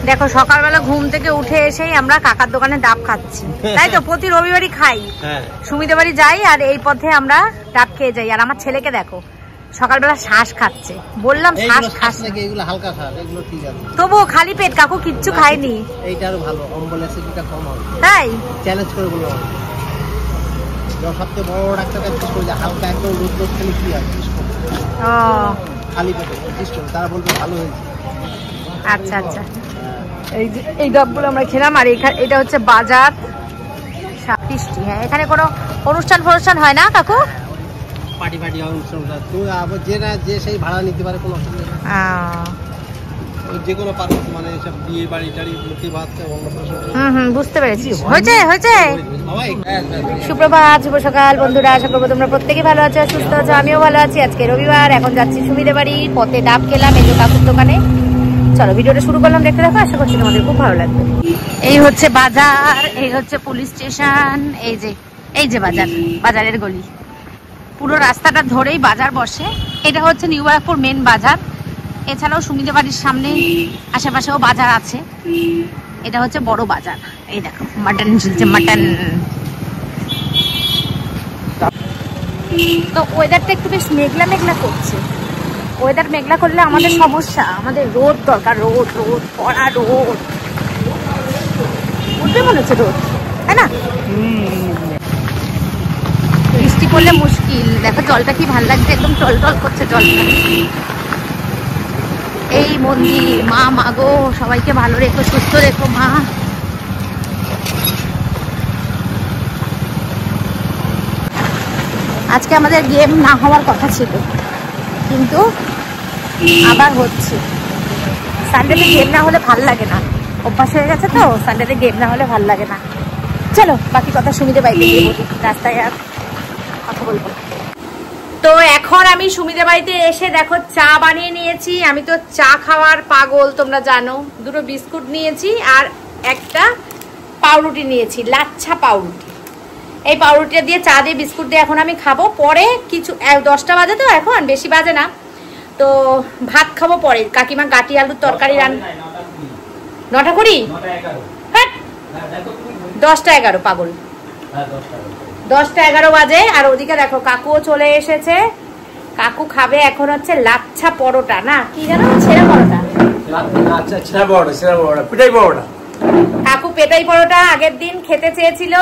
দেখো সকালবেলা ঘুম থেকে উঠে এসেই আমরা কাকার দোকানে ডাব খাচ্ছি, তাই তো? প্রতি রবিবারই খাই, সুমিদের বাড়ি যাই আর এই পথে আমরা ডাব খেয়ে যাই। আর আমার ছেলেকে দেখো সকালবেলা শ্বাস খাচ্ছে, বললাম শ্বাস খাস নাকি, এগুলো হালকা খা, এগুলো ঠিক আছে, তবুও খালি পেট, কাকু কিচ্ছু খায়নি। এইটা আরো ভালো, অম্বল অ্যাসিডিটিটা কম হবে, তাই চ্যালেঞ্জ করে বললাম। সবচেয়ে বড় ডাক্তার কাছে করে যে হালকা একদম রোদ রোদ খেলে কি হয়, খালি পেটে তারা বলবে ভালো হয়েছে। আচ্ছা আচ্ছা, এই যে এই ডাবগুলো আমরা খেলাম। আর এটা হচ্ছে বাজার সাপিষ্টি। হ্যাঁ, এখানে কোনো অনুষ্ঠান হয় না কাকু? পার্টি অনুষ্ঠান তুই আবার যে সেই ভাড়া নিতে পারে, কোনো অসুবিধা নেই, যে কোনো পার্ক, মানে সব বিয়ে বাড়ি টাড়ি মুখে ভাত বুঝতে পেরেছি। হয়েছে হয়েছে। সুপ্রভাত, শুভ সকাল বন্ধুরা, আশা করবো তোমরা প্রত্যেকে ভালো আছো, সুস্থ আছো, আমিও ভালো আছি। আজকে রবিবার, এখন যাচ্ছি সুমিদের বাড়ি, পথে ডাব খেলাম এই যে কাকুর দোকানে। চলো ভিডিওটা শুরু করলাম, দেখতে দেখো, আশা করছি তোমাদের খুব ভালো লাগবে। এই হচ্ছে বাজার, এই হচ্ছে পুলিশ স্টেশন, এই যে বাজারের গলি, পুরো রাস্তাটা ধরেই বাজার বসে। এটা হচ্ছে নিউ ব্যারাকপুর মেন বাজার। এছাড়াও সুমিদের বাড়ির সামনে আশেপাশেও বাজার আছে। এটা হচ্ছে বড় বাজার। এই দেখো মাটন ঝুলছে, মাটন। তো ওয়েদারটা একটু বেশ মেঘলা মেঘলা করছে। ওয়েদার মেঘলা করলে আমাদের সমস্যা, আমাদের রোদ দরকার, রোদ কড়া রোদ উঠবে মনে হচ্ছে, রোদ, তাই না? বৃষ্টি পড়লে মুশকিল। দেখো জলটা কি ভালো লাগছে, একদম টলটল করছে জলটা। এই মন্দির, মা মাগো সবাইকে ভালো রেখো, সুস্থ রেখো মা। আজকে আমাদের গেম না হওয়ার কথা ছিল, কিন্তু আবার হচ্ছে। সানডেতে গেম না হলে ভাল লাগে না, অভ্যাস হয়ে গেছে তো, সানডেতে গেম না হলে ভাল লাগে না। চলো বাকি কথা সুমিদের বাড়িতে গিয়ে বলি, রাস্তায় আর কথা বলবো। তো এখন আমি সুমিদের বাড়িতে এসে দেখো চা বানিয়ে নিয়েছি। আমি তো চা খাওয়ার পাগল, তোমরা জানো। দুটো বিস্কুট নিয়েছি আর একটা পাউরুটি নিয়েছি, লাচ্ছা পাউরুটি। এই পাউরুটিটা দিয়ে, চা দিয়ে, বিস্কুট দিয়ে এখন আমি খাবো। পরে কিছু 10টা বাজে তো, এখন বেশি বাজে না, তো ভাত খাবো পরে। কাকিমা গাটি আলুর তরকারি 9টা 20, হ্যাঁ 10টা 11, পাগল, 10টা 11 বাজে। আর ওদিকে দেখো কাকুও চলে এসেছে। কাকু খাবে এখন হচ্ছে লাচ্ছা পরোটা, না কি জানো, ছেঁড়া পরোটা, কাকু পেটাই পরোটা আগের দিন খেতে চেয়েছিল।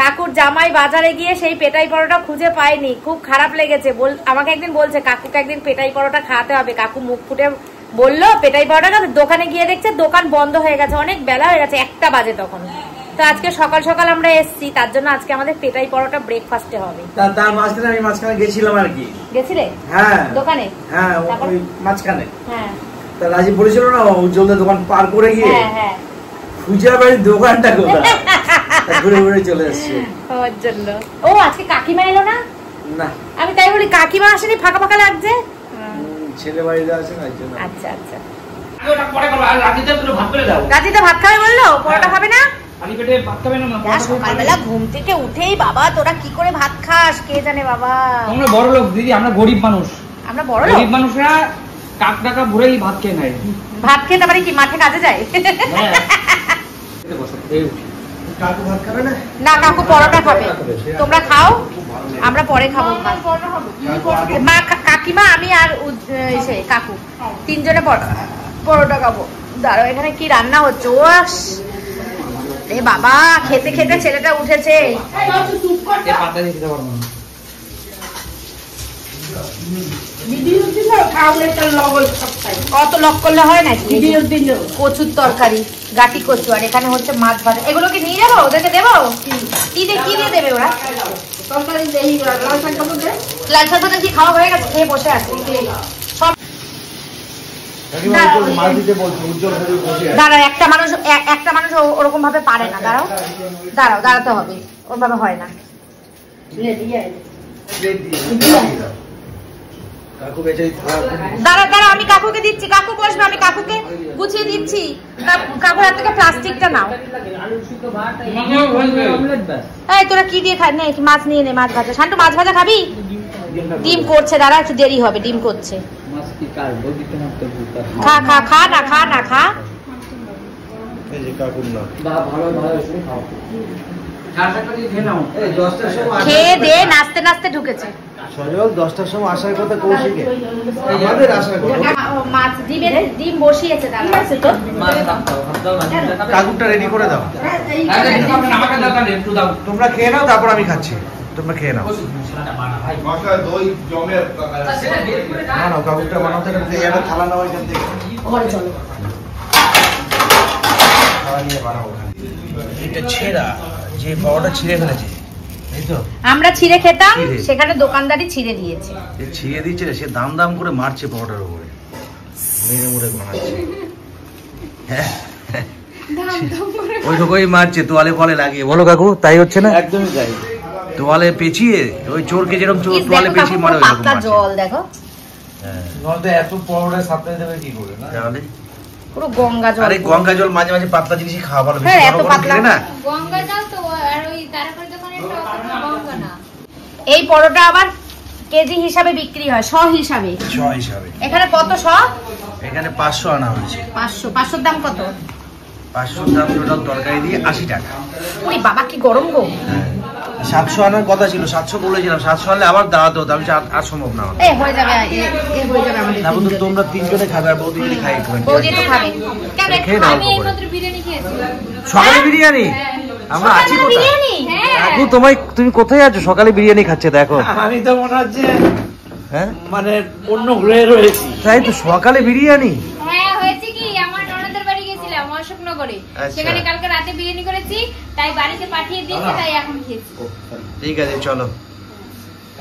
কাকুর জামাই বাজারে গিয়ে সেই পেটাই পরোটা খুঁজে পায়নি, খুব খারাপ লেগেছে। আমাকে একদিন বলছে কাকুকে একদিন পেটাই পরোটা খাওয়াতে হবে। কাকু মুখ ফুটে বললো পেটাই পরোটা, দোকানে গিয়ে দেখছে দোকান বন্ধ হয়ে গেছে, অনেক বেলা হয়ে গেছে, 1টা বাজে তখন। তো আজকে সকাল সকাল আমরা এসেছি, তার জন্য আজকে আমাদের পেটাই পরোটা ব্রেকফাস্টে হবে। তার মাঝখানে আমি মাঝখানে গেছিলাম আর কি। গেছিলে? হ্যাঁ দোকানে, হ্যাঁ ওই মাঝখানে। হ্যাঁ তা রাজি বলেছিল না উজ্জ্বলের দোকান পার করে গিয়ে, হ্যাঁ খুঁজে বাড়ি দোকানটা কোথায়, ঘুরে ঘুরে চলে এসেছে ওর জন্য। ও আজকে কাকিমা এলো না? না, আমি তাই বলি কাকিমা আসেনি, ফাঁকা ফাঁকা লাগছে, ছেলে বাড়িতে আছে না, এই জন্য। আচ্ছা আচ্ছা, রাজিতে ভাত খাবে বললো, পরোটা খাবে না? সকালবেলা ঘুম থেকে উঠেই বাবা তোরা কি করে ভাত খাস কে জানে বাবা। আমরা বড় লোক দিদি, আমরা গরিব মানুষ। আমরা বড় লোক, গরিব মানুষরা টাক টাকা ভরেই ভাত খেয়ে নেয়। ভাত খেয়ে তারপরে কি মাঠে কাজে যায়? না কাকু পরোটা খাবে, তোমরা খাও, আমরা পরে খাবো। মা, কাকিমা, আমি আর কাকু 3 জনে পরোটা খাবো। দাঁড়াও এখানে কি রান্না হচ্ছে, ও এ বাবা খেতে খেতে ছেলেটা উঠেছে। কত লক করলে হয় না, কচুর তরকারি, গাটি কচু, আর এখানে হচ্ছে মাছ ভাজা। এগুলো কি নিয়ে যাবো, ওদেরকে দেবো? কি দিয়ে দেবে ওরা? লাল শাক ভাজা কি খাওয়া হয়ে গেছে? খেয়ে বসে আছে সব। দাঁড়াও, একটা মানুষ ওরকম ভাবে পারে না। দাঁড়াতে হবে, ওরভাবে হয় না। দাঁড়া আমি কাকুকে দিচ্ছি, কাকু বসবে, আমি কাকুকে গুছিয়ে দিচ্ছি। কাকুর হাত থেকে প্লাস্টিকটা নাও। এই তোরা কি দিয়ে খাই? নে মাছ নিয়ে নে, মাছ ভাজা। শান্তু মাছ ভাজা খাবি? ডিম করছে, দাঁড়া একটু দেরি হবে, ডিম করছে। খা খা খা না, খা না, খা। যে কাকুর নাম। খেয়ে দে নাচতে নাচতে ঢুকেছে সজল 10টার সময় আসার কথা কৌশিকে, আমাদের আসার কথা। মাছ ডিম বসিয়েছে দাদা, আছে তো কাকুরটা রেডি করে দাও। তোমরা খেয়ে নাও, তারপর আমি খাচ্ছি। তোমরা খেয়ে নাও। না না, কাকুরটা বানাও থেকে থালা নাও এখান থেকে। চলো এটা ছেঁড়া, যে পাওয়াটা ছিঁড়ে ফেলেছে, এই তো আমরা ছিঁড়ে খেতাম, সেখানে দোকানদারি ছিঁড়ে দিয়েছে। ছিঁড়ে দিচ্ছে, সে দাম দাম করে মারছে পাওয়াটার উপরে, মেরে মুড়ে বানাচ্ছে। হ্যাঁ ওই রকমই মারছে, তোয়ালে ফলে লাগিয়ে। বলো কাকু, তাই হচ্ছে না? একদমই তাই। তোয়ালে পেঁচিয়ে, ওই চোরকে যেরকম তোয়ালে পেঁচিয়ে মারে, ওই রকম জল দেখো। হ্যাঁ, নয়তো এত পাউডার সাপ্লাই দেবে কি করে না? তাহলে পুরো গঙ্গা জল। আরে গঙ্গা জল মাঝে মাঝে পাতলা জিনিসই খাওয়া ভালো, বেশি এত পাতলা না। গঙ্গা জল তো আর ওই তারপরে দোকানে গঙ্গা না। এই পরোটা আবার কেজি হিসাবে বিক্রি হয়, শ হিসাবে। এখানে কত শ? এখানে 500 আনা হয়েছে। 500 দাম কত? 500 দাম টোটাল তরকারি দিয়ে 80 টাকা। ওই বাবা কি গরম গো। 700 আনার কথা ছিল, 700 বলেছিলাম। 700 আনলে আবার দাওয়াত হতো, আমি আর সম্ভব না। এই হয়ে যাবে, এই হয়ে যাবে আমাদের। না বন্ধু, তোমরা 3 জনে খাবে আর বৌদি যদি খাই একটু। বৌদি তো খাবে কেন? আমি এইমাত্র বিরিয়ানি খেয়েছি। সকালে বিরিয়ানি? আমরা আছি কোথায়? বিরিয়ানি? কাকু তুমি কোথায় আছো? সকালে বিরিয়ানি খাচ্ছে দেখো। আমি তো মনে হচ্ছে হ্যাঁ, মানে অন্য গ্রহে রয়েছি। তাই তো, সকালে বিরিয়ানি। হ্যাঁ হয়েছে কি, আমার ননদের বাড়ি গেছিলাম অশোকনগরে, সেখানে কালকে রাতে বিরিয়ানি করেছি, তাই বাড়িতে পাঠিয়ে দিয়েছি, তাই এখন খেয়েছি। ঠিক আছে চলো,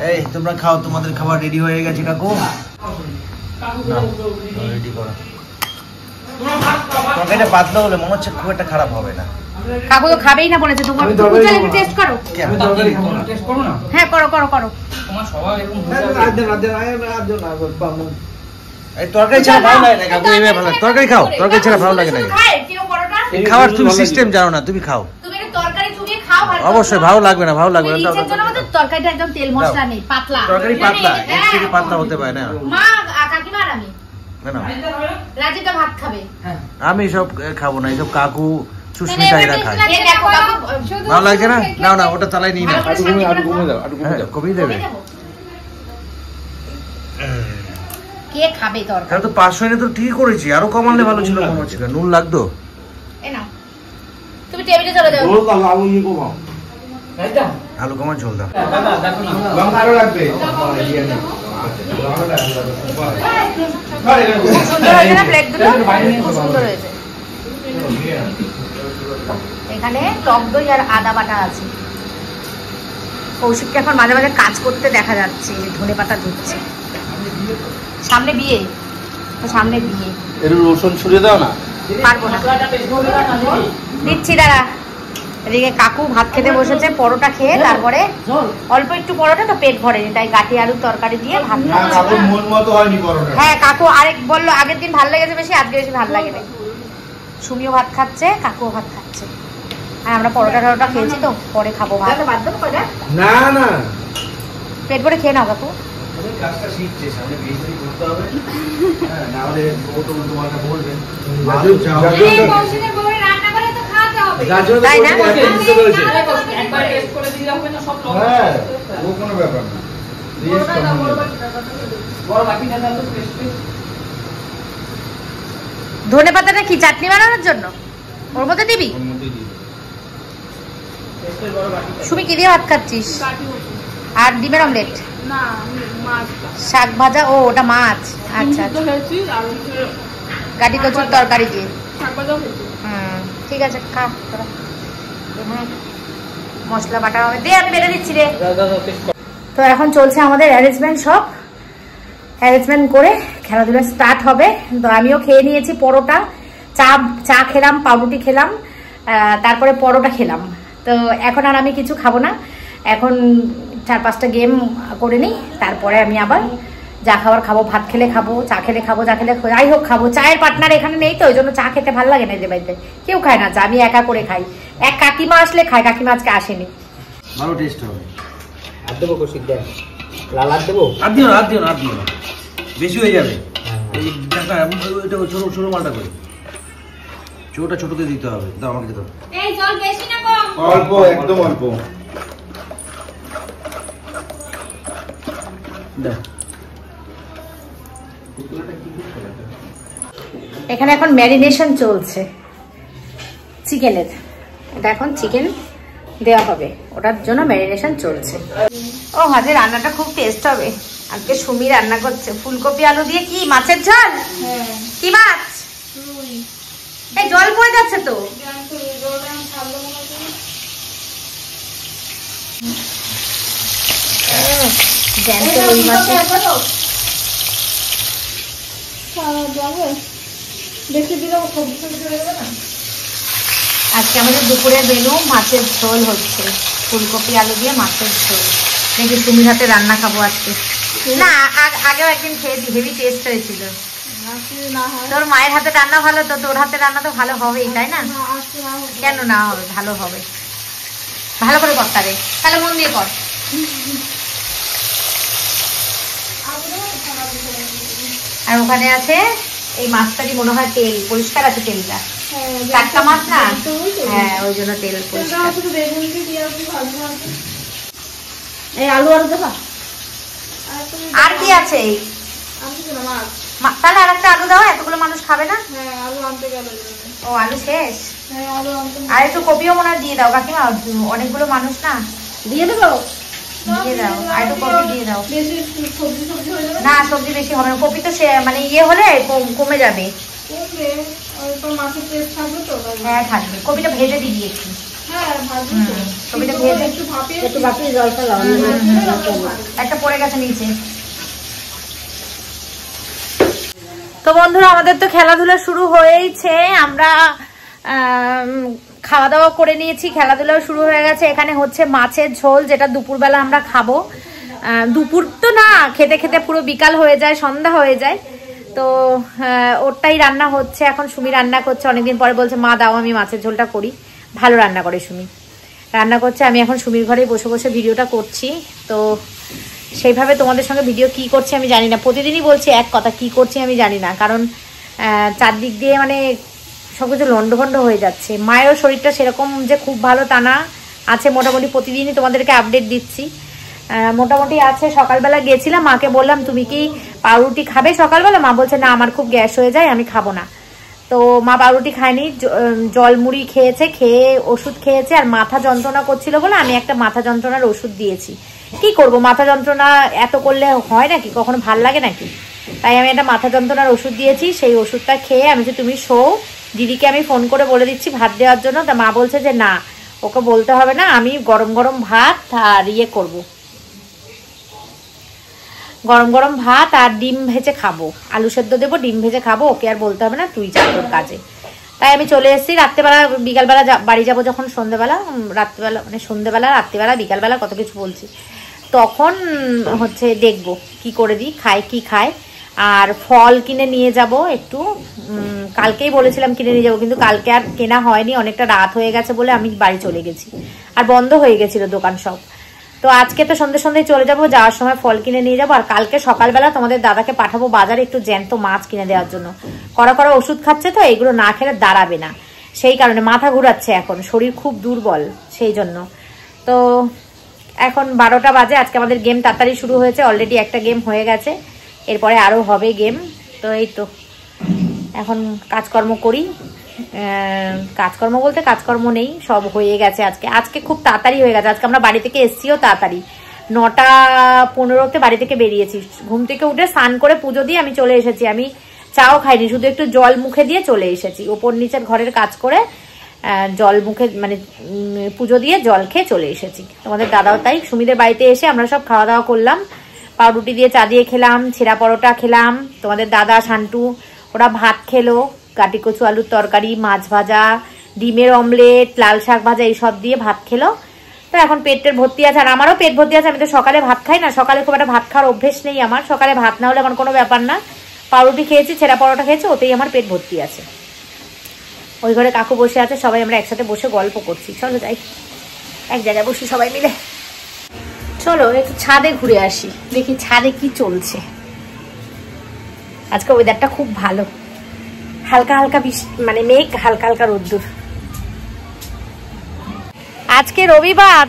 এই তোমরা খাও, তোমাদের খাবার রেডি হয়ে গেছে কাকু। রেডি করো। তরকারিটা পাতলা হলে মনে হচ্ছে খুব একটা খারাপ হবে না। কাকু তো খাবেই না বলেছে। তোমার একটু টেস্ট করো। টেস্ট করো না। হ্যাঁ করো করো করো। তোমার সবাই এরকম এই তরকারি ছাড়া ভালো লাগে না কাকু, এইভাবে ভালো লাগে। তরকারি খাও, তরকারি ছাড়া ভালো লাগে না। খায় কেউ পরোটা? এই খাবার তুমি সিস্টেম জানো না, তুমি খাও। তুমি একটু তরকারি চুবিয়ে খাও। অবশ্যই ভালো লাগবে না, ভালো লাগবে না। নিচের জন্য আমাদের তরকারিটা একদম তেল মশলা নেই, পাতলা। তরকারি পাতলা, এর থেকে পাতলা হতে পারে না। মা কাকিমা আর আমি, না না, রাজিটা ভাত খাবে। আমি সব খাবো না, এইসব কাকু সুস্মিতা এরা খায়। এই দেখো কাকু, ভালো লাগছে না? নাও না, ওটা তালাই নিয়ে নাও। কমিয়ে দেবে। কে খাবে তরকারি? তাহলে তো 500 এনে তো ঠিক করেছি, আরো কমালে ভালো ছিল মনে হচ্ছে। নুন লাগতো? এই নাও, তুমি টেবিলে চলে যাও। আলু কমার ঝোল দাও। সুন্দর হয়েছে না প্লেট দুটো? খুব সুন্দর হয়েছে। এখানে টক দই আর আদা বাটা আছে। কৌশিককে এখন মাঝে মাঝে কাজ করতে দেখা যাচ্ছে, ধনেপাতা ধুচ্ছে। সামনে বিয়ে, সামনে বিয়ে। এর রসুন ছুড়ে দাও না। পারবো না, দিচ্ছি দাঁড়া। এদিকে কাকু ভাত খেতে বসেছে, পরোটা খেয়ে তারপরে অল্প একটু পরোটা তো পেট ভরেনি, তাই গাঠি আলুর তরকারি দিয়ে ভাত খাচ্ছে। হ্যাঁ কাকু আরেক বললো আগের দিন ভালো লেগেছে বেশি, আজকে বেশি ভালো লাগে না। সুমিও ভাত খাচ্ছে, কাকুও ভাত খাচ্ছে, আর আমরা পরোটা টরোটা খেয়েছি তো, পরে খাবো ভাত। না না, পেট ভরে খেয়ে নাও কাকু। কাজটা শিখছে, সামনে বিয়ে করতে হবে। হ্যাঁ, না হলে তো তোমাকে বলবেন। এই কৌশিকের বউরে রান্না করে তো খাওয়াতে হবে। তাই না? একবার টেস্ট করে দিলে হবে না সব লোক। হ্যাঁ, ও কোনো ব্যাপার না। বড় বাকিটা দাও তো টেস্ট। ধনে পাতাটা কি চাটনি বানানোর জন্য ওর মধ্যে দিবি? সুমি কি দিয়ে ভাত খাচ্ছিস? আর ডিমের অমলেট, শাক ভাজা। ও ওটা মাছ, আচ্ছা আচ্ছা। গাটি কচুর তরকারি দিয়ে। ঠিক আছে খা তোরা। মশলা বাটা হবে, দে আমি বেড়ে দিচ্ছি রে। তো এখন চলছে আমাদের অ্যারেঞ্জমেন্ট, সব অ্যারেঞ্জমেন্ট করে খেলাধুলা স্টার্ট হবে। তো আমিও খেয়ে নিয়েছি পরোটা, চা খেলাম, পাউরুটি খেলাম, তারপরে পরোটা খেলাম। তো এখন আর আমি কিছু খাবো না, এখন 4-5টা গেম করে নিই, তারপরে আমি আবার যা খাবার খাবো। ভাত খেলে খাবো, চা খেলে খাবো, যা খেলে যাই হোক খাবো। চায়ের পার্টনার এখানে নেই তো, ওই জন্য চা খেতে ভালো লাগে না। যে বাড়িতে কেউ খায় না চা, আমি একা করে খাই। এক কাকিমা আসলে খায়, কাকিমা আজকে আসেনি। ভালো টেস্ট হবে। আর দেবো কৌশিক দেখ, লাল আর দেবো। আর দিও না, বেশি হয়ে যাবে। এই ছোট মালটা করে চোটা ছোটতে দিতে হবে। দাও আমাকে দাও। এই জল বেশি না কম? অল্প, একদম অল্প। এখানে এখন ম্যারিনেশন চলছে চিকেনের। এটা এখন চিকেন দেওয়া হবে, ওটার জন্য ম্যারিনেশন চলছে। ও হাজে রান্নাটা খুব টেস্ট হবে। আজকে সুমি রান্না করছে ফুলকপি আলু দিয়ে। কি মাছের ঝাল? কি মাছ? এই জল পড়ে যাচ্ছে তো। আজকে আমাদের দুপুরের মেনু মাছের ঝোল হচ্ছে, ফুলকপি আলু দিয়ে মাছের ঝোল। দেখি তুমি হাতে রান্না খাবো আজকে। না আগেও একদিন খেয়েছি, হেভি টেস্ট হয়েছিল। তোর মায়ের হাতে রান্না ভালো তো, তোর হাতে রান্না তো ভালো হবেই, তাই না? কেন না হবে, ভালো হবে। ভালো করে কর তারে, তাহলে মন দিয়ে কর। আর ওখানে আছে এই মাছটারই মনে হয় তেল পরিষ্কার আছে, তেলটা টাটকা মাছ না, হ্যাঁ ওই জন্য তেল পরিষ্কার। এই আলু আলু দেবা। আর কি আছে? তাহলে আর একটা আলু দাও, এতগুলো মানুষ খাবে না। ও আলু শেষ। আর একটু কপিও মনে হয় দিয়ে দাও কাকিমা, অনেকগুলো মানুষ না। দিয়ে দেবো, দিয়ে দাও। আর একটু কপি দিয়ে দাও। না সবজি বেশি হবে না, কপি তো মানে ইয়ে হলে কমে যাবে। হ্যাঁ থাকবে, কপিটা ভেজে দিবি একটু। কপিটা ভেজে একটু ভাপিয়ে জল ফেলাও। একটা পড়ে গেছে নিচে। তো বন্ধুরা আমাদের তো খেলাধুলা শুরু হয়েছে, আমরা খাওয়া দাওয়া করে নিয়েছি, খেলাধুলাও শুরু হয়ে গেছে। এখানে হচ্ছে মাছের ঝোল, যেটা দুপুরবেলা আমরা খাবো। দুপুর তো না, খেতে খেতে পুরো বিকাল হয়ে যায়, সন্ধ্যা হয়ে যায়। তো ওটাই রান্না হচ্ছে এখন। সুমি রান্না করছে, অনেকদিন পরে বলছে মা দাও আমি মাছের ঝোলটা করি। ভালো রান্না করে সুমি, রান্না করছে। আমি এখন সুমির ঘরে বসে বসে ভিডিওটা করছি। তো সেইভাবে তোমাদের সঙ্গে ভিডিও কি করছি আমি জানি না, প্রতিদিনই বলছি এক কথা, কি করছি আমি জানি না। কারণ চারদিক দিয়ে মানে সবকিছু লন্ডভন্ড হয়ে যাচ্ছে। মায়েরও শরীরটা সেরকম যে খুব ভালো তা না, আছে মোটামুটি। প্রতিদিনই তোমাদেরকে আপডেট দিচ্ছি, মোটামুটি আছে। সকালবেলা গেছিলাম, মাকে বললাম তুমি কি পাউরুটি খাবে সকালবেলা? মা বলছে না আমার খুব গ্যাস হয়ে যায়, আমি খাবো না। তো মা পাউরুটি খায়নি, জল মুড়ি খেয়েছে, খেয়ে ওষুধ খেয়েছে। আর মাথা যন্ত্রণা করছিল বলে আমি একটা মাথা যন্ত্রণার ওষুধ দিয়েছি। কি করব, মাথা যন্ত্রণা এত করলে হয় নাকি, কখনো ভাল লাগে নাকি? তাই আমি একটা মাথা যন্ত্রণার ওষুধ দিয়েছি। সেই ওষুধটা খেয়ে আমি যে তুমি শো, দিদিকে আমি ফোন করে বলে দিচ্ছি ভাত দেওয়ার জন্য। তা মা বলছে যে না ওকে বলতে হবে না, আমি গরম গরম ভাত আর ইয়ে করব, গরম গরম ভাত আর ডিম ভেজে খাবো, আলু সেদ্ধ দেবো, ডিম ভেজে খাবো, ওকে আর বলতে হবে না, তুই যা তোর কাজে। তাই আমি চলে এসেছি। রাত্রেবেলা বিকালবেলা বাড়ি যাবো যখন, সন্ধ্যেবেলা রাত্রেবেলা মানে সন্ধ্যেবেলা রাত্রিবেলা বিকালবেলা কত কিছু বলছি, তখন হচ্ছে দেখবো কি করে দিই, খায় কি খায়। আর ফল কিনে নিয়ে যাব একটু, কালকেই বলেছিলাম কিনে নিয়ে যাবো, কিন্তু কালকে আর কেনা হয়নি, অনেকটা রাত হয়ে গেছে বলে আমি বাড়ি চলে গেছি। আর বন্ধ হয়ে গেছিল দোকান সব। তো আজকে তো সন্ধ্যে সন্ধ্যায় চলে যাবো, যাওয়ার সময় ফল কিনে নিয়ে যাবো। আর কালকে সকালবেলা তোমাদের দাদাকে পাঠাবো বাজারে একটু জ্যান্ত মাছ কিনে দেওয়ার জন্য। কড়া কড়া ওষুধ খাচ্ছে তো, এগুলো না খেলে দাঁড়াবে না, সেই কারণে মাথা ঘুরাচ্ছে এখন, শরীর খুব দুর্বল সেই জন্য। তো এখন 12টা বাজে। আজকে আমাদের গেম তাড়াতাড়ি শুরু হয়েছে, অলরেডি একটা গেম হয়ে গেছে, এরপরে আরও হবে গেম। তো এই তো এখন কাজকর্ম করি। কাজকর্ম বলতে কাজকর্ম নেই, সব হয়ে গেছে। আজকে খুব তাড়াতাড়ি হয়ে গেছে। আজকে আমরা বাড়ি থেকে এসছিও তাড়াতাড়ি, 9টা 15-তে বাড়ি থেকে বেরিয়েছি। ঘুম থেকে উঠে স্নান করে পুজো দিয়ে আমি চলে এসেছি। আমি চাও খাইনি, শুধু একটু জল মুখে দিয়ে চলে এসেছি। ওপর নিচের ঘরের কাজ করে জল মুখে মানে পুজো দিয়ে জল খেয়ে চলে এসেছি। তোমাদের দাদাও তাই। সুমিদের বাড়িতে এসে আমরা সব খাওয়া দাওয়া করলাম, পাউরুটি দিয়ে চা দিয়ে খেলাম, ছেঁড়া পরোটা খেলাম। তোমাদের দাদা শান্টু ওরা ভাত খেলো, কাটি কচু আলুর তরকারি, মাছ ভাজা, ডিমের অমলেট, লাল শাক ভাজা এইসব দিয়ে ভাত খেলো। তো এখন পেটের ভর্তি আছে, আর আমারও পেট ভর্তি আছে। আমি তো সকালে ভাত খাই না, সকালে খুব একটা ভাত খাওয়ার অভ্যেস নেই আমার। সকালে ভাত না হলে আমার কোনো ব্যাপার না। পাউরুটি খেয়েছি, ছেঁড়া পরোটা খেয়েছি, ওতেই আমার পেট ভর্তি আছে। ওই ঘরে কাকু বসে আছে, সবাই আমরা একসাথে বসে গল্প করছি। চলো যাই এক জায়গায় বসি সবাই মিলে। চলো একটু ছাদে ঘুরে আসি, দেখি ছাদে কি চলছে। আজকে ওয়েদারটা খুব ভালো, হালকা হালকা মানে মেঘ, হালকা হালকা রোদ্দুর। আজকে রবিবার,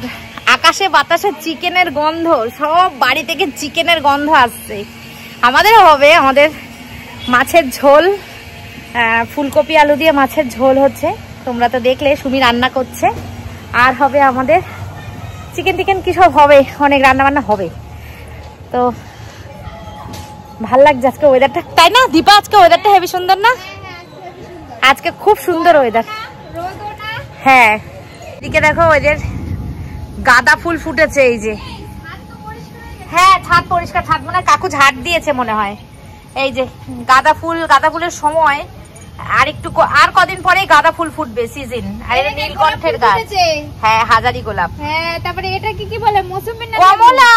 আকাশে বাতাসে চিকেনের গন্ধ, সব বাড়ি থেকে চিকেনের গন্ধ আসছে। আমাদেরও হবে, আমাদের মাছের ঝোল, ফুলকপি আলু দিয়ে মাছের ঝোল হচ্ছে, তোমরা তো দেখলে সুমি রান্না করছে। আর হবে আমাদের চিকেন টিকেন কি সব হবে, অনেক রান্না বান্না হবে। তো ভাল লাগছে আজকে ওয়েদারটা, তাই না দীপা? আজকে ওয়েদারটা হেবি সুন্দর না? আজকে খুব সুন্দর ওয়েদার। হ্যাঁ, এদিকে দেখো ওদের গাঁদা ফুল ফুটেছে, এই যে। হ্যাঁ, ছাদ পরিষ্কার, ছাদ মনে হয় কাকু ঝাড় দিয়েছে মনে হয়। এই যে গাঁদা ফুলের সময় আর একটু, আর কদিন পরে গাঁদা ফুল ফুটবে সিজন। আর এটা নীলকণ্ঠের গাছ। হ্যাঁ, হাজারি গোলাপ। হ্যাঁ, তারপরে এটা কি বলে, মৌসুমী না কমলা,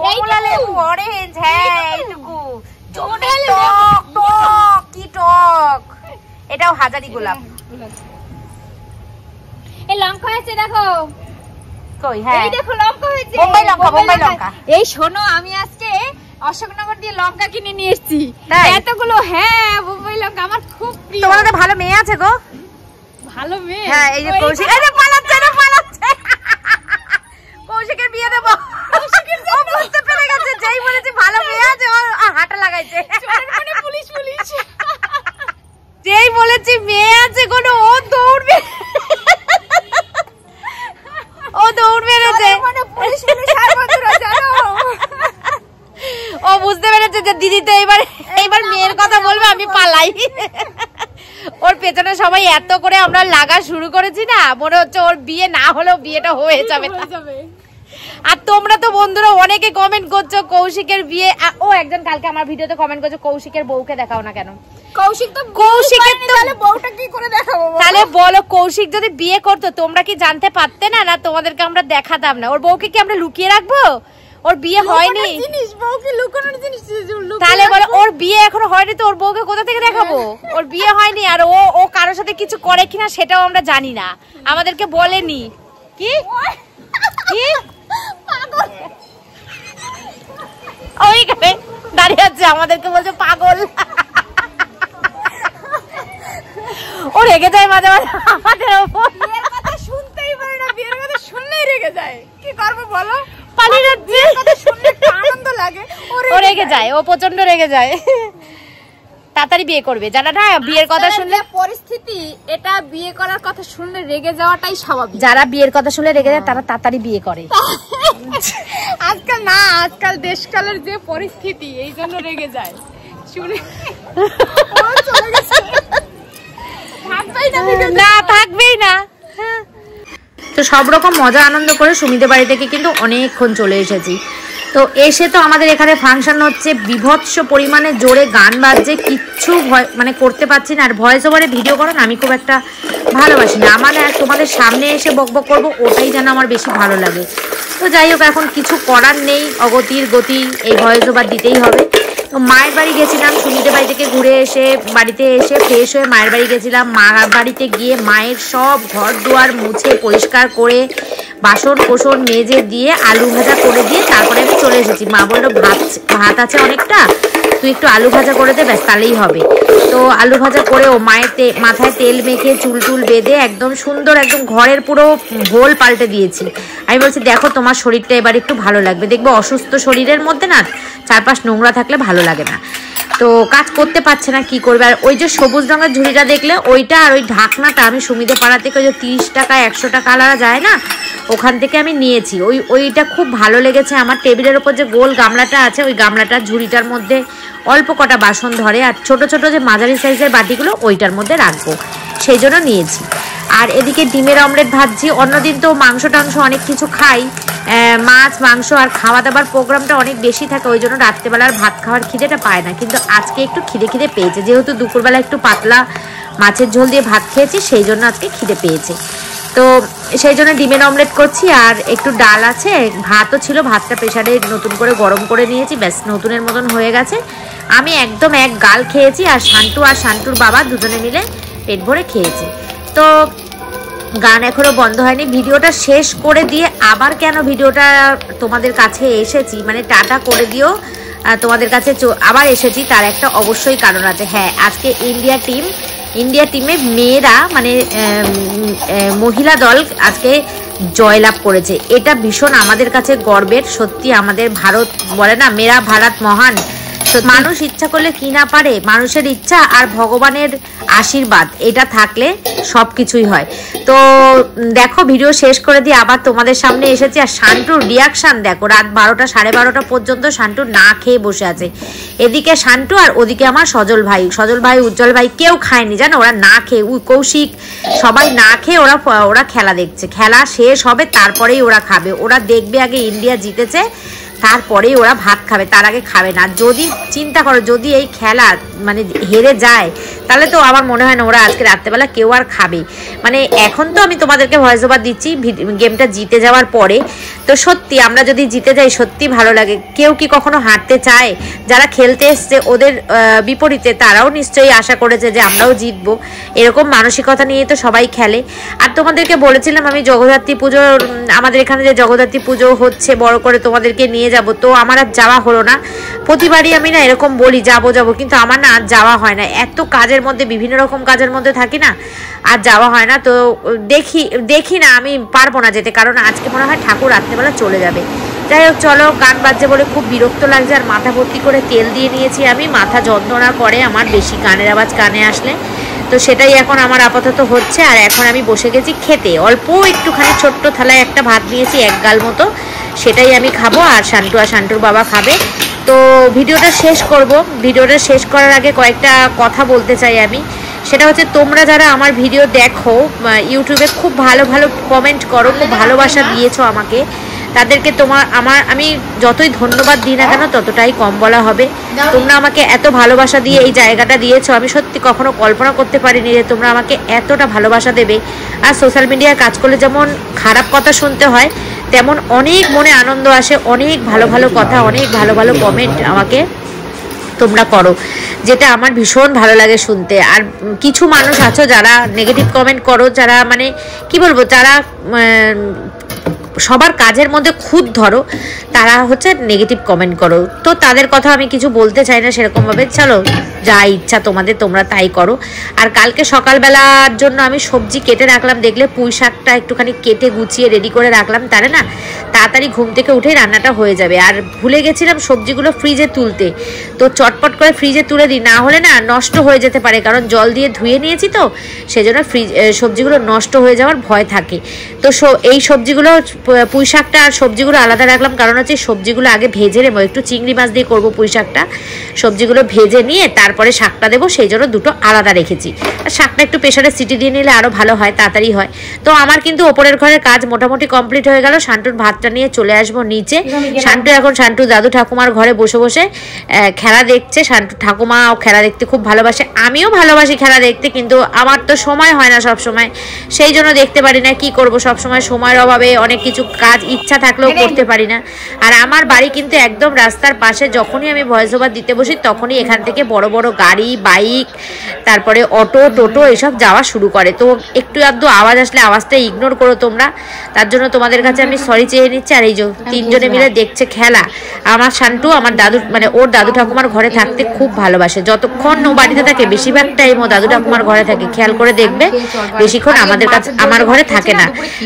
কমলা লেবু, অরেঞ্জ। হ্যাঁ, এইটুকু টক টক, কি টক। এটাও হাজারি গোলাপ। এই লঙ্কা হয়েছে দেখো, কই? হ্যাঁ, এই দেখো লঙ্কা হয়েছে, বোম্বাই লঙ্কা, বোম্বাই লঙ্কা। এই শোনো, আমি আজকে অশোকনগর দিয়ে লঙ্কা কিনে নিয়ে এসেছি তাই? এতগুলো। হ্যাঁ, বোম্বাই লঙ্কা আমার খুব প্রিয়। তোমাদের ভালো মেয়ে আছে গো। ভালো মেয়ে? হ্যাঁ, এই যে কৌশিক, এই যে পালাচ্ছে না, পালাচ্ছে। কৌশিকের বিয়ে দেবো। ও বুঝতে পেরে গেছে, যেই বলেছি ভালো মেয়ে আছে ও হাঁটা লাগাইছে। মানে পুলিশ পুলিশ, যেই বলেছি মেয়ে আছে কোনো, ও দৌড়বে, ও দৌড় বেড়েছে। মানে পুলিশ পুলিশ আর বন্ধুরা জানো, ও বুঝতে পেরেছে যে দিদি তো এইবার মেয়ের কথা বলবে, আমি পালাই। ওর পেছনে সবাই এত করে আমরা লাগা শুরু করেছি না, মনে হচ্ছে ওর বিয়ে না হলেও বিয়েটা হয়ে যাবে। আর তোমরা তো বন্ধুরা অনেকে কমেন্ট করছো কৌশিকের বিয়ে। ও একজন কালকে আমার ভিডিওতে কমেন্ট করছো কৌশিকের বউকে দেখাও না কেন। কৌশিকের তাহলে বউটা কি করে দেখাবো? তাহলে বলো, কৌশিক যদি বিয়ে করতো তোমরা কি জানতে পারতে না? না তোমাদেরকে আমরা দেখাতাম না? ওর বউকে কি আমরা লুকিয়ে রাখবো? ওর বিয়ে হয়নি, তাহলে বলো ওর বিয়ে এখনো হয়নি, তো ওর বউকে কোথা থেকে দেখাবো? ওর বিয়ে হয়নি, আর ও কারোর সাথে কিছু করে কিনা সেটাও আমরা জানি না, আমাদেরকে বলেনি। কি কি ওইখানে দাঁড়িয়ে আছে, আমাদেরকে বলছে পাগল। ও রেগে যায় মাঝে মাঝে আমাদের ওপর, বিয়ের কথা শুনতেই পারে না, বিয়ের কথা শুনলেই রেগে যায়। কি করবো বলো, পালিয়ে যাচ্ছে, শুনলে আনন্দ লাগে, ও রেগে যায়, ও প্রচন্ড রেগে যায়। তাড়াতাড়ি বিয়ে করবে, যারা না বিয়ের কথা শুনলে, পরিস্থিতি এটা বিয়ে করার কথা শুনলে রেগে যাওয়াটাই স্বাভাবিক। যারা বিয়ের কথা শুনলে রেগে যায় তারা তাড়াতাড়ি বিয়ে করে। আজকাল না, আজকাল দেশকালের যে পরিস্থিতি, এই জন্য রেগে যায় শুনে। না, থাকবেই না। তো সব রকম মজা আনন্দ করে সুমিদের বাড়ি থেকে কিন্তু অনেকক্ষণ চলে এসেছি। তো এসে তো আমাদের এখানে ফাংশন হচ্ছে, বিভৎস পরিমাণে জোরে গান বাজছে, কিচ্ছু মানে করতে পারছি না। আর ভয়েস ওভারে ভিডিও করেন আমি খুব একটা ভালোবাসি না, আমার তোমাদের সামনে এসে বকবক করবো ওটাই যেন আমার বেশি ভালো লাগে। তো যাই হোক, এখন কিছু করার নেই, অগতির গতি, এই ভয়েস ওভার দিতেই হবে। তো মায়ের বাড়ি গেছিলাম, সুমিদের বাড়ি থেকে ঘুরে এসে বাড়িতে এসে ফ্রেশ হয়ে মায়ের বাড়ি গেছিলাম। মার বাড়িতে গিয়ে মায়ের সব ঘর দুয়ার মুছে পরিষ্কার করে বাসন কোসন মেজে দিয়ে আলু ভাজা করে দিয়ে তারপরে আমি চলে এসেছি। মা বললো ভাত আছে অনেকটা, তুই একটু আলু ভাজা করে দে, ব্যাস তাহলেই হবে। তো আলু ভাজা করে ও মায়ের মাথায় তেল মেখে চুল টুল বেঁধে একদম সুন্দর, একদম ঘরের পুরো ভোল পাল্টে দিয়েছি। আমি বলছি দেখো তোমার শরীরটা এবার একটু ভালো লাগবে, দেখবো অসুস্থ শরীরের মধ্যে না চারপাশ নোংরা থাকলে ভালো লাগে না। তো কাজ করতে পারছে না, কি করবে। আর ওই যে সবুজ রঙের ঝুড়িটা দেখলে, ওইটা আর ওই ঢাকনাটা আমি সুমিদের পাড়া থেকে ওই যে 30 টাকা 100 টাকা আলাদা যায় না, ওখান থেকে আমি নিয়েছি। ওইটা খুব ভালো লেগেছে আমার। টেবিলের ওপর যে গোল গামলাটা আছে, ওই গামলাটার ঝুড়িটার মধ্যে অল্প কটা বাসন ধরে, আর ছোট ছোট যে মাঝারি সাইজের বাটিগুলো ওইটার মধ্যে রাখবো, সেই জন্য নিয়েছি। আর এদিকে ডিমের অমলেট ভাজছি। অন্যদিন তো মাংস টাংস অনেক কিছু খাই, মাছ মাংস, আর খাওয়া দাওয়ার প্রোগ্রামটা অনেক বেশি থাকে, ওই জন্য রাত্রেবেলার ভাত খাওয়ার খিদেটা পায় না। কিন্তু আজকে একটু খিদে পেয়েছে, যেহেতু দুপুরবেলা একটু পাতলা মাছের ঝোল দিয়ে ভাত খেয়েছি, সেই জন্য আজকে খিদে পেয়েছে। তো সেই জন্য ডিমের অমলেট করছি। আর একটু ডাল আছে, ভাতও ছিল, ভাতটা প্রেসারে নতুন করে গরম করে নিয়েছি, ব্যাস নতুনের মতন হয়ে গেছে। আমি একদম এক গাল খেয়েছি, আর শান্টু আর শান্টুর বাবা দুজনে মিলে পেট ভরে খেয়েছি। তো গান এখনো বন্ধ হয়নি। ভিডিওটা শেষ করে দিয়ে আবার কেন ভিডিওটা তোমাদের কাছে এসেছি, মানে টাটা করে দিও, তোমাদের কাছে আবার এসেছি, তার একটা অবশ্যই কারণ আছে। হ্যাঁ, আজকে ইন্ডিয়া টিমে মেয়েরা মানে মহিলা দল আজকে জয়লাভ করেছে। এটা ভীষণ আমাদের কাছে গর্বের। সত্যি আমাদের ভারত বলে না, মেরা ভারত মহান। মানুষ ইচ্ছা করলে কি না পারে, মানুষের ইচ্ছা আর ভগবানের আশীর্বাদ এটা থাকলে সবকিছুই হয়। তো দেখো, ভিডিও শেষ করে দিয়ে আবার তোমাদের সামনে এসেছি। আর শান্টুর রিয়াকশন দেখো, রাত 12টা 12:30 পর্যন্ত শান্টু না খেয়ে বসে আছে। এদিকে শান্টু আর ওদিকে আমার সজল ভাই, উজ্জ্বল ভাই কেউ খায়নি জানো, ওরা না খেয়ে, কৌশিক সবাই না খেয়ে ওরা খেলা দেখছে। খেলা শেষ হবে তারপরেই ওরা খাবে। ওরা দেখবে আগে ইন্ডিয়া জিতেছে, তারপরেই ওরা ভাত খাবে, তার আগে খাবে না। যদি চিন্তা করো, যদি এই খেলা মানে হেরে যায়, তাহলে তো আমার মনে হয় না ওরা আজকে রাত্রেবেলা কেউ আর খাবে। মানে এখন তো আমি তোমাদেরকে ভয়েস ওভার দিচ্ছি গেমটা জিতে যাওয়ার পরে। তো সত্যি আমরা যদি জিতে যাই সত্যি ভালো লাগে। কেউ কি কখনো হারতে চায়? যারা খেলতে এসছে ওদের বিপরীতে তারাও নিশ্চয়ই আশা করেছে যে আমরাও জিতবো, এরকম মানসিকতা নিয়ে তো সবাই খেলে। আর তোমাদেরকে বলেছিলাম আমি জগদ্ধাত্রী পুজো, আমাদের এখানে যে জগদ্ধাত্রী পুজো হচ্ছে বড় করে, তোমাদেরকে নিয়ে যাব। তো আমার আর যাওয়া হলো না। প্রতিবারই আমি না এরকম বলি যাবো, কিন্তু আমার না আর যাওয়া হয় না। এত কাজের মধ্যে, বিভিন্ন রকম কাজের মধ্যে থাকি না, আর যাওয়া হয় না। তো দেখি না, আমি পারবো না যেতে, কারণ আজকে মনে হয় ঠাকুর রাত্রেবেলা চলে যাবে। যাই হোক, চলো, গান বাজছে বলে খুব বিরক্ত লাগছে। আর মাথা ভর্তি করে তেল দিয়ে নিয়েছি আমি, মাথা যন্ত্রণা করে আমার বেশি গানের আওয়াজ কানে আসলে। তো সেটাই এখন আমার আপাতত হচ্ছে। আর এখন আমি বসে গেছি খেতে। অল্প একটুখানি ছোট্ট থালায় একটা ভাত নিয়েছি, 1 গাল মতো, সেটাই আমি খাবো। আর শান্টুর বাবা খাবে। তো ভিডিওটা শেষ করব। ভিডিওটা শেষ করার আগে কয়েকটা কথা বলতে চাই আমি। সেটা হচ্ছে, তোমরা যারা আমার ভিডিও দেখো ইউটিউবে, খুব ভালো কমেন্ট করো, খুব ভালোবাসা দিয়েছো আমাকে, তাদেরকে আমি যতই ধন্যবাদ দিই না কেন ততটাই কম বলা হবে। তোমরা আমাকে এত ভালোবাসা দিয়ে এই জায়গাটা দিয়েছো, আমি সত্যি কখনো কল্পনা করতে পারিনি যে তোমরা আমাকে এতটা ভালোবাসা দেবে। আর সোশ্যাল মিডিয়ায় কাজ করলে যেমন খারাপ কথা শুনতে হয়, তেমন অনেক মনে আনন্দ আসে, অনেক ভালো কথা, অনেক ভালো কমেন্ট আমাকে তোমরা করো, যেটা আমার ভীষণ ভালো লাগে শুনতে। আর কিছু মানুষ আছো যারা নেগেটিভ কমেন্ট করো, যারা মানে কি বলবো, যারা সবার কাজের মধ্যে খুদ ধরো, তারা হচ্ছে নেগেটিভ কমেন্ট করো। তো তাদের কথা আমি কিছু বলতে চাই না সেরকমভাবে। চলো, যা ইচ্ছা তোমাদের, তোমরা তাই করো। আর কালকে সকালবেলার জন্য আমি সবজি কেটে রাখলাম, দেখলে পুঁই শাকটা একটুখানি কেটে গুছিয়ে রেডি করে রাখলাম, তাহলে না তাড়াতাড়ি ঘুম থেকে উঠেই রান্নাটা হয়ে যাবে। আর ভুলে গেছিলাম সবজিগুলো ফ্রিজে তুলতে, তো চটপট করে ফ্রিজে তুলে দিই, না হলে না নষ্ট হয়ে যেতে পারে, কারণ জল দিয়ে ধুয়ে নিয়েছি, তো সেজন্য সবজিগুলো নষ্ট হয়ে যাওয়ার ভয় থাকে। তো এই সবজিগুলো, পুঁই শাকটা আর সবজিগুলো আলাদা রাখলাম, কারণ হচ্ছে সবজিগুলো আগে ভেজে নেবো। একটু চিংড়ি মাছ দিয়ে করবো পুঁই শাকটা, সবজিগুলো ভেজে নিয়ে তারপরে শাকটা দেবো, সেই জন্য দুটো আলাদা রেখেছি। আর শাকটা একটু প্রেসারে সিটি দিয়ে নিলে আরও ভালো হয়, তাড়াতাড়ি হয়। তো আমার কিন্তু ওপরের ঘরের কাজ মোটামুটি কমপ্লিট হয়ে গেল। শান্টুর ভাতটা নিয়ে চলে আসবো নিচে। শান্টু দাদু ঠাকুমার ঘরে বসে বসে খেলা দেখছে। শান্টু ঠাকুমাও খেলা দেখতে খুব ভালোবাসে, আমিও ভালোবাসি খেলা দেখতে, কিন্তু আমার তো সময় হয় না সব সময়, সেই জন্য দেখতে পারি না। কি করব, সব সময় সময়ের অভাবে অনেক কিছু কাজ ইচ্ছা থাকলেও করতে পারি না। আর আমার বাড়ি কিন্তু একদম রাস্তার পাশে। যখনই আমি ভয়েস ওভার দিতে বসি তখনই এখান থেকে বড় গাড়ি, বাইক, তারপরে অটো, টোটো এসব যাওয়া শুরু করে। তো একটু আধটু আওয়াজ আসলে আওয়াজটা ইগনোর করো তোমরা, তার জন্য তোমাদের কাছে আমি সরি চেয়ে নিচ্ছি। আর এই যে 3 জনে মিলে দেখছে খেলা। আমার শান্টু আমার দাদু, মানে ওর দাদু ঠাকুমার ঘরে থাকতে খুব ভালোবাসে। যতক্ষণ ও বাড়িতে থাকে, বেশিরভাগ টাইম ও দাদু ঠাকুমার ঘরে থাকে। খেয়াল করে দেখবে বেশিক্ষণ আমার ঘরে থাকে না।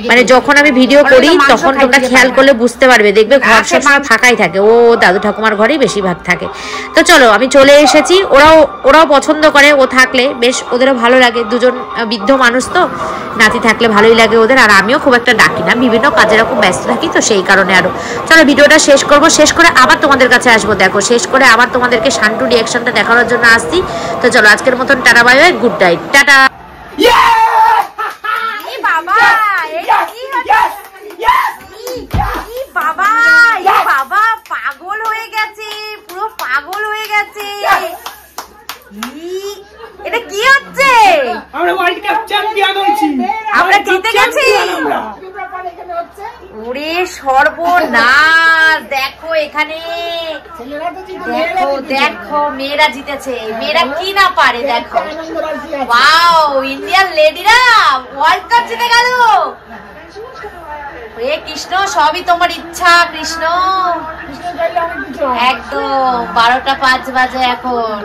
মানে যখন আমি ভিডিও করি তখন তোমরা খেয়াল করলে বুঝতে পারবে, দেখবে ঘর সবসময় ফাঁকাই থাকে, ও দাদু ঠাকুমার ঘরেই বেশিরভাগ থাকে। তো চলো, আমি চলে এসেছি। ওরাও পছন্দ করে, ও থাকলে বেশ ওদেরও ভালো লাগে। দুজন বৃদ্ধ মানুষ তো, নাতি থাকলে ভালোই লাগে ওদের। আর আমিও খুব একটা ডাকি না, বিভিন্ন কাজে এরকম ব্যস্ত থাকি, তো সেই কারণে। আরো চলো ভিডিওটা শেষ করবো, শেষ করে আবার তোমাদের কাছে আসবো। দেখো, শেষ করে আবার তোমাদেরকে শান্টু রিয়াকশনটা দেখানোর জন্য আসছি। তো চলো, আজকের মতন tata, bye bye, good night, tata. বাবা পাগল হয়ে গেছে, পুরো পাগল হয়ে গেছে। এটা কি হচ্ছে? আমরা ওয়ার্ল্ড কাপ চ্যাম্পিয়ন হয়েছি, আমরা জিতে গেছি। ওরে সর্বনাশ, দেখো এখানে, দেখো মেয়েরা জিতেছে। মেয়েরা কি না পারে, দেখো। ওয়াও, ইন্ডিয়ান লেডিরা ওয়ার্ল্ড কাপ জিতে গেল। হে কৃষ্ণ, সবই তোমার ইচ্ছা কৃষ্ণ। একদম 12টা 5 বাজে এখন।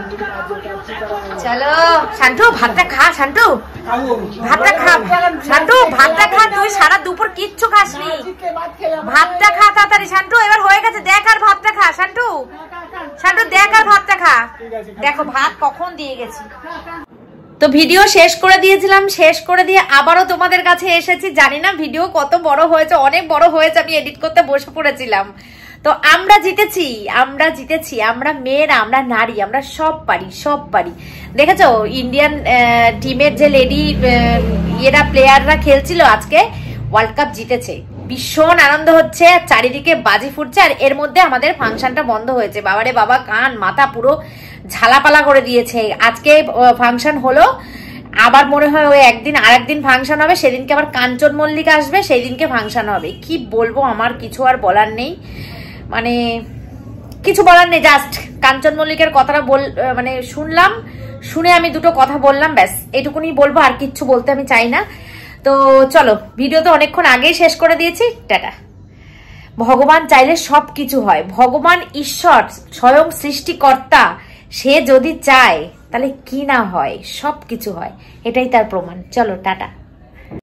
চলো শান্টু ভাতটা খা, শান্টু ভাতটা খা, শান্টু ভাতটা খা। তুই সারা দুপুর কিচ্ছু খাসনি, ভাতটা খা তাড়াতাড়ি। শান্টু এবার হয়ে গেছে, দেখ আর ভাতটা খা। শান্টু শান্টু দেখ আর ভাতটা খা। দেখো ভাত কখন দিয়ে গেছি। তো ভিডিও শেষ করে দিয়েছিলাম, শেষ করে দিয়ে আবারও তোমাদের কাছে এসেছি। জানি না ভিডিও কত বড় হয়েছে, অনেক বড় হয়েছে, আমি এডিট করতে বসে পড়েছিলাম। তো আমরা জিতেছি, আমরা জিতেছি, আমরা মেয়েরা, আমরা নারী, আমরা সব পারি, সব পারি। দেখেছো ইন্ডিয়ান টিমের যে লেডি প্লেয়াররা খেলছিল আজকে, ওয়ার্ল্ড কাপ জিতেছে, ভীষণ আনন্দ হচ্ছে, চারিদিকে বাজি ফুটছে। আর এর মধ্যে আমাদের ফাংশনটা বন্ধ হয়েছে। বাবারে বাবা, কান মাথা পুরো ঝালাপালা করে দিয়েছে। আজকে ফাংশন হলো, আবার মনে হয় ওই একদিন আর একদিন ফাংশন হবে, সেদিনকে আবার কাঞ্চন মল্লিক আসবে, সেই দিনকে ফাংশন হবে। কি বলবো, আমার কিছু আর বলার নেই, মানে কিছু বলার নেই। জাস্ট কাঞ্চন মল্লিকের কথাটা মানে শুনলাম, শুনে আমি দুটো কথা বললাম, ব্যাস এটুকুনি বলবো, আর কিচ্ছু বলতে আমি চাই না। তো চলো, ভিডিও তো অনেকক্ষণ আগেই শেষ করে দিয়েছি, টাটা। ভগবান চাইলে সব কিছু হয়। ভগবান ঈশ্বর স্বয়ং সৃষ্টিকর্তা, সে যদি চায় তাহলে কি না হয়, সব কিছু হয়, এটাই তার প্রমাণ। চলো টাটা।